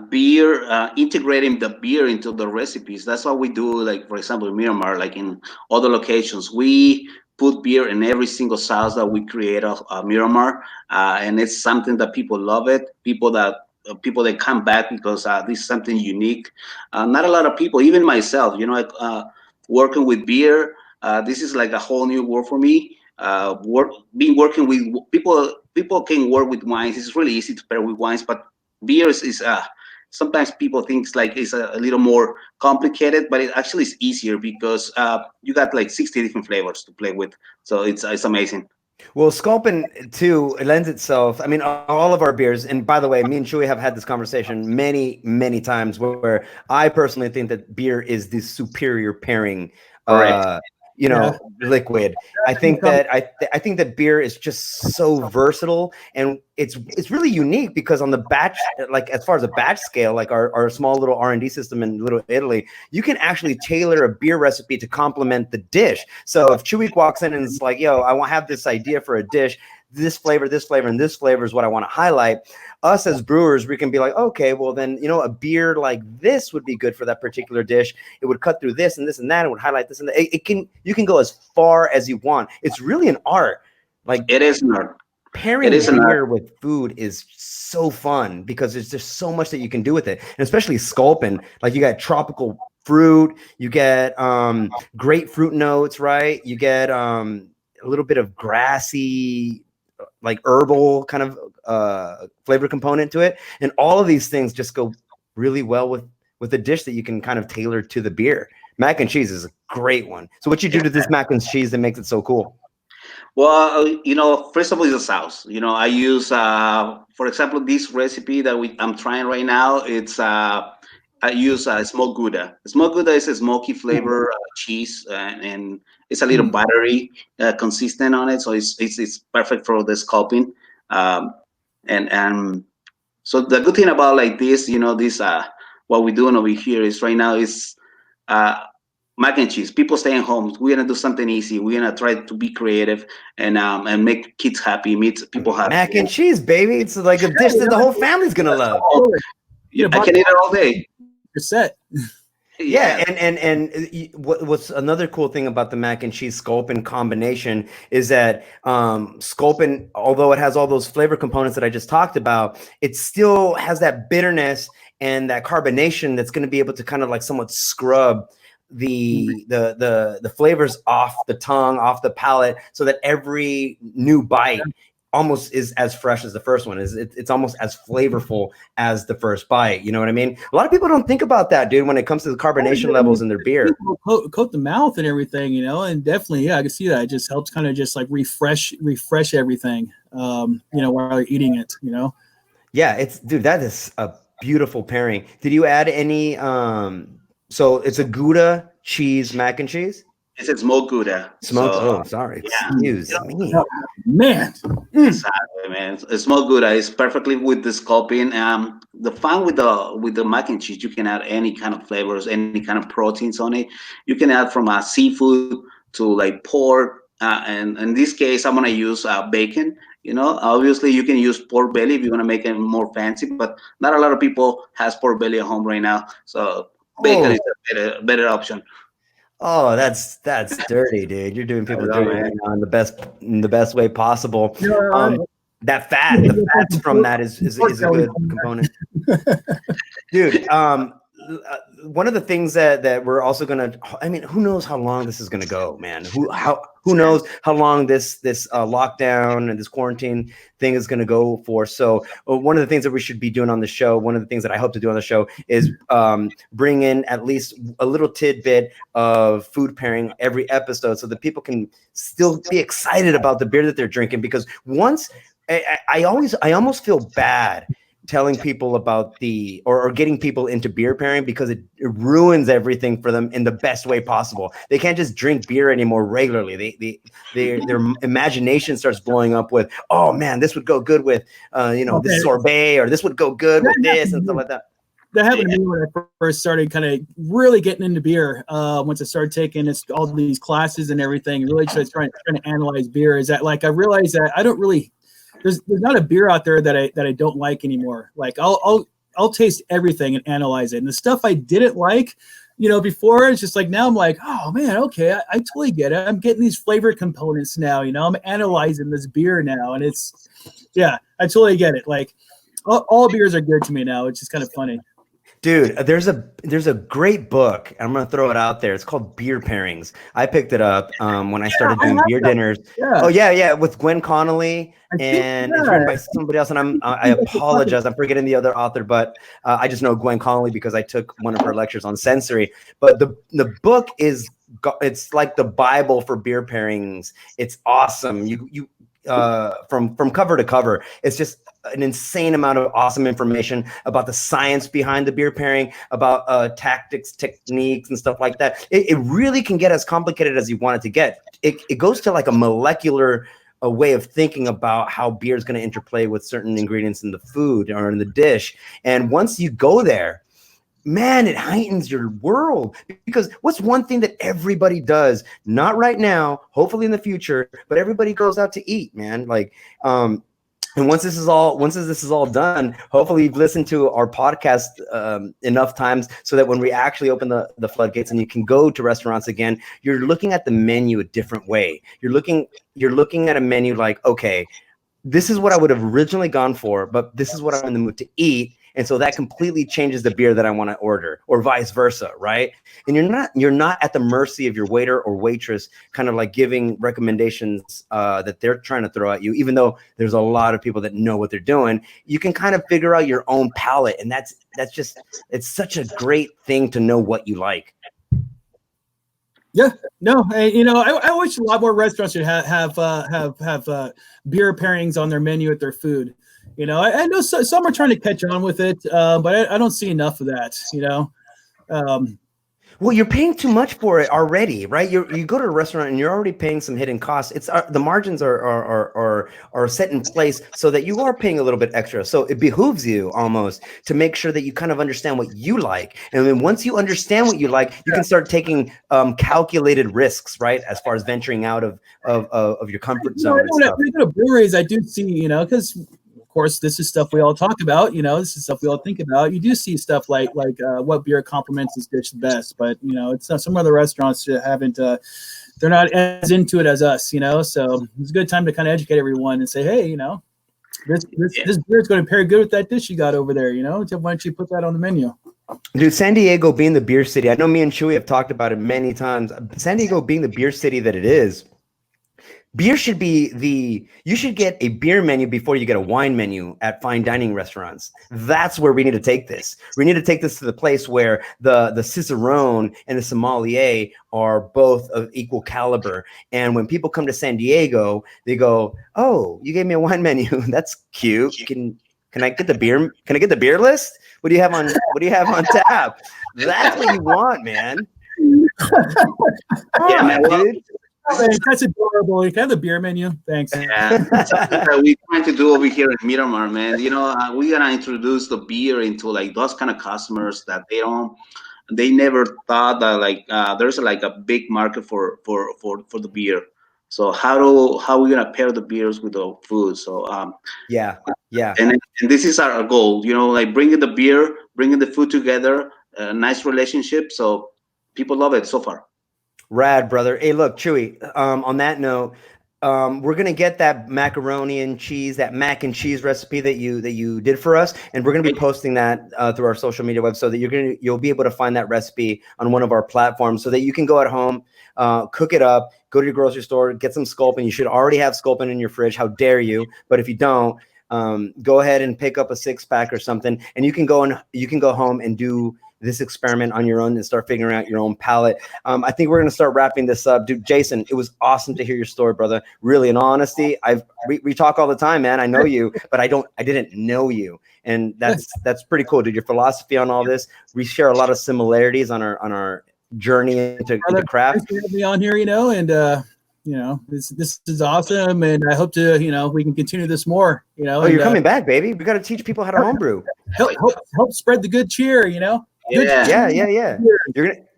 beer, integrating the beer into the recipes. That's what we do. Like, for example, in Miramar, like in other locations, we put beer in every single sauce that we create of Miramar, and it's something that people love it. People that come back because this is something unique. Not a lot of people, even myself, working with beer. This is like a whole new world for me. Working with people can work with wines. It's really easy to pair with wines, but beers is sometimes people think it's a little more complicated, but it actually is easier because you got like 60 different flavors to play with. So it's amazing. Well, Sculpin too, it lends itself. I mean, all of our beers, and by the way, me and Chuy have had this conversation many, many times where I personally think that beer is the superior pairing. Liquid. I think that beer is just so versatile and it's really unique because on the batch, like as far as a batch scale, like our small little R&D system in Little Italy, you can actually tailor a beer recipe to complement the dish. So if Chuy walks in and it's like, yo, I want to have this idea for a dish, this flavor, and this flavor is what I want to highlight. Us as brewers, we can be like, okay, well then, a beer like this would be good for that particular dish. It would cut through this and this and that. It would highlight this and that. You can go as far as you want. It's really an art. Like it is an art. Pairing beer with food is so fun because there's just so much that you can do with it, and especially Sculpin. Like you got tropical fruit, you get grapefruit notes, right? You get a little bit of grassy, like herbal kind of flavor component to it, and all of these things just go really well with a dish that you can kind of tailor to the beer. Mac and cheese is a great one. So what you do to this mac and cheese that makes it so cool? Well, first of all, is the sauce. I use, for example, this recipe that I'm trying right now. It's I use smoked Gouda. Smoked Gouda is a smoky flavor cheese, and it's a little buttery consistent on it, so it's perfect for the Sculpin. And so the good thing about like this, this what we're doing over here is right now is mac and cheese. People staying home. We're gonna do something easy. We're gonna try to be creative and make kids happy, meet people happy. Mac and cheese, baby. It's like a dish that the whole family's gonna love. I can eat it all day. You're set. Yeah, and what's another cool thing about the mac and cheese Sculpin combination is that Sculpin, although it has all those flavor components that I just talked about, it still has that bitterness and that carbonation that's going to be able to kind of like somewhat scrub the flavors off the tongue, off the palate, so that every new bite almost is as fresh as the first one. It's almost as flavorful as the first bite. You know what I mean? A lot of people don't think about that, dude, when it comes to the carbonation levels in their beer. Coat the mouth and everything, and definitely, yeah, I can see that. It just helps kind of just like refresh everything, while you're eating it, Yeah, dude, that is a beautiful pairing. Did you add any, so it's a Gouda cheese mac and cheese? It's a smoked Gouda. Sorry. Yeah. Excuse me. Man. Exactly, man. Smoked Gouda is perfectly with the Sculpin. The fun with the mac and cheese, you can add any kind of flavors, any kind of proteins on it. You can add from seafood to like pork, and in this case, I'm gonna use bacon. Obviously, you can use pork belly if you want to make it more fancy, but not a lot of people has pork belly at home right now. So bacon is a better option. Oh, that's dirty, dude. You're doing people dirty right now in the best way possible. The fats from that is a good component. Dude, one of the things that we're also who knows how long this is gonna go, man? Who knows how long this lockdown and this quarantine thing is gonna go for? So one of the things that we should be doing on the show, one of the things that I hope to do on the show is bring in at least a little tidbit of food pairing every episode, so that people can still be excited about the beer that they're drinking. Because once I almost feel bad telling people about or getting people into beer pairing, because it ruins everything for them in the best way possible. They can't just drink beer anymore regularly. Their imagination starts blowing up with, oh man, this would go good with this sorbet, or this would go good with this and stuff like that. That happened to me when I first started kind of really getting into beer. Once I started taking all these classes and everything, really just trying to analyze beer, is that like I realized that I don't really. There's not a beer out there that I don't like anymore. Like I'll taste everything and analyze it. And the stuff I didn't like, before, it's just like, now I'm like, oh man, okay, I totally get it. I'm getting these flavor components now. I'm analyzing this beer now, and I totally get it. Like all beers are good to me now. It's just kind of funny. Dude, there's a great book. I'm gonna throw it out there. It's called Beer Pairings. I picked it up when I started doing beer dinners. Yeah. Oh yeah, with Gwen Connolly, and it's written by somebody else. And I apologize, I'm forgetting the other author, but I just know Gwen Connolly because I took one of her lectures on sensory. But the book it's like the Bible for beer pairings. It's awesome. You from cover to cover, it's just an insane amount of awesome information about the science behind the beer pairing, about tactics, techniques, and stuff like that. It really can get as complicated as you want it to get. It goes to like a molecular way of thinking about how beer is going to interplay with certain ingredients in the food or in the dish. And once you go there, man, it heightens your world. Because what's one thing that everybody does, not right now, hopefully in the future, but everybody goes out to eat, man. Like, and once this is all done, hopefully you've listened to our podcast enough times so that when we actually open the floodgates and you can go to restaurants again, you're looking at the menu a different way. You're looking at a menu like, okay, this is what I would have originally gone for, but this is what I'm in the mood to eat. And so that completely changes the beer that I want to order, or vice versa, right? And you're not at the mercy of your waiter or waitress kind of like giving recommendations that they're trying to throw at you, even though there's a lot of people that know what they're doing. You can kind of figure out your own palate, and that's just, it's such a great thing to know what you like. Yeah, no, I wish a lot more restaurants should have beer pairings on their menu at their food. I know some are trying to catch on with it, but I don't see enough of that. Well, you're paying too much for it already, right? You go to a restaurant and you're already paying some hidden costs. It's the margins are set in place so that you are paying a little bit extra. So it behooves you almost to make sure that you kind of understand what you like, and then once you understand what you like, you can start taking calculated risks, right? As far as venturing out of your comfort zone. When I go to breweries, I do see, because. Of course, this is stuff we all talk about. This is stuff we all think about. You do see stuff like what beer complements this dish the best, but it's not, some other restaurants haven't. They're not as into it as us. So it's a good time to kind of educate everyone and say, hey, this beer is going to pair good with that dish you got over there. Why don't you put that on the menu? Dude, San Diego being the beer city, I know me and Chuy have talked about it many times. San Diego being the beer city that it is. Beer should be you should get a beer menu before you get a wine menu at fine dining restaurants. That's where we need to take this. We need to take this to the place where the Cicerone and the sommelier are both of equal caliber. And when people come to San Diego, they go, "Oh, you gave me a wine menu. That's cute. Can I get the beer? Can I get the beer list? What do you have on tap?" That's what you want, man. Yeah, man. Well, dude. That's adorable. You have the beer menu. Thanks. Yeah, something that we're trying to do over here in Miramar, man. We're gonna introduce the beer into like those kind of customers that they never thought that like there's like a big market for the beer. So how we gonna pair the beers with the food? So yeah, and this is our goal. Like bringing the beer, bringing the food together, a nice relationship. So people love it so far. Rad, brother. Hey, look, Chuy, on that note, we're gonna get that macaroni and cheese, that mac and cheese recipe that you did for us, and we're gonna be posting that through our social media web, so that you'll be able to find that recipe on one of our platforms, so that you can go at home, cook it up, go to your grocery store, get some Sculpin. You should already have Sculpin in your fridge. How dare you? But if you don't, go ahead and pick up a 6-pack or something, and you can go home and do this experiment on your own and start figuring out your own palate. I think we're going to start wrapping this up. Dude, Jason, it was awesome to hear your story, brother. Really, in all honesty, we talk all the time, man. I know you, but I didn't know you. And that's pretty cool, dude. Your philosophy on all this, we share a lot of similarities on our journey into craft. Thanks for having me on here, and this is awesome, and I hope to, we can continue this more, Oh, you're coming back, baby. We got to teach people how to homebrew. Help spread the good cheer, Yeah.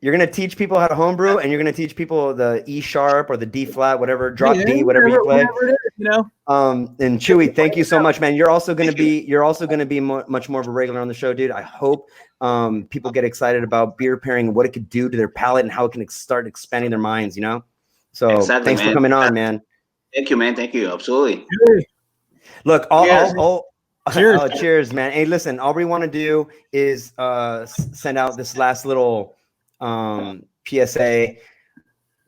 You're gonna teach people how to homebrew, and you're gonna teach people the E sharp or the D flat, whatever drop D, whatever you play. It is, And Chuy, thank you so much, man. You're also gonna be much more of a regular on the show, dude. I hope people get excited about beer pairing and what it could do to their palate and how it can start expanding their minds. So exactly, thanks for coming on, man. Thank you, man. Thank you. Absolutely. Look, cheers. Cheers, man. Hey, listen, all we want to do is send out this last little PSA.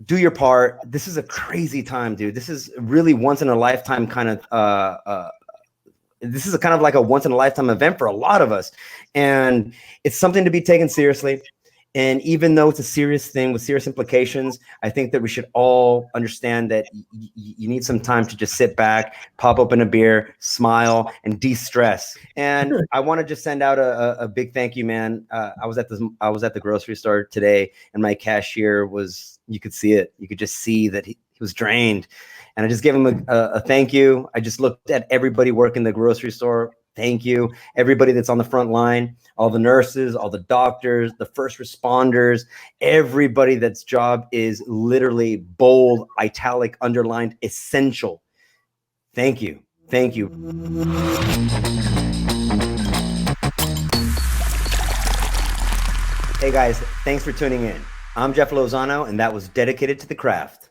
Do your part. This is a crazy time, dude. This is really once in a lifetime kind of this is a kind of like a once in a lifetime event for a lot of us. And it's something to be taken seriously. And even though it's a serious thing with serious implications, I think that we should all understand that you need some time to just sit back, pop open a beer, smile, and de-stress. And I want to just send out a big thank you, man. I was at the grocery store today, and my cashier you could see it. You could just see that he was drained. And I just gave him a thank you. I just looked at everybody working the grocery store. Thank you. Everybody that's on the front line, all the nurses, all the doctors, the first responders, everybody that's job is literally bold, italic, underlined, essential. Thank you. Thank you. Hey guys, thanks for tuning in. I'm Jeff Lozano, and that was Dedicated to the Craft.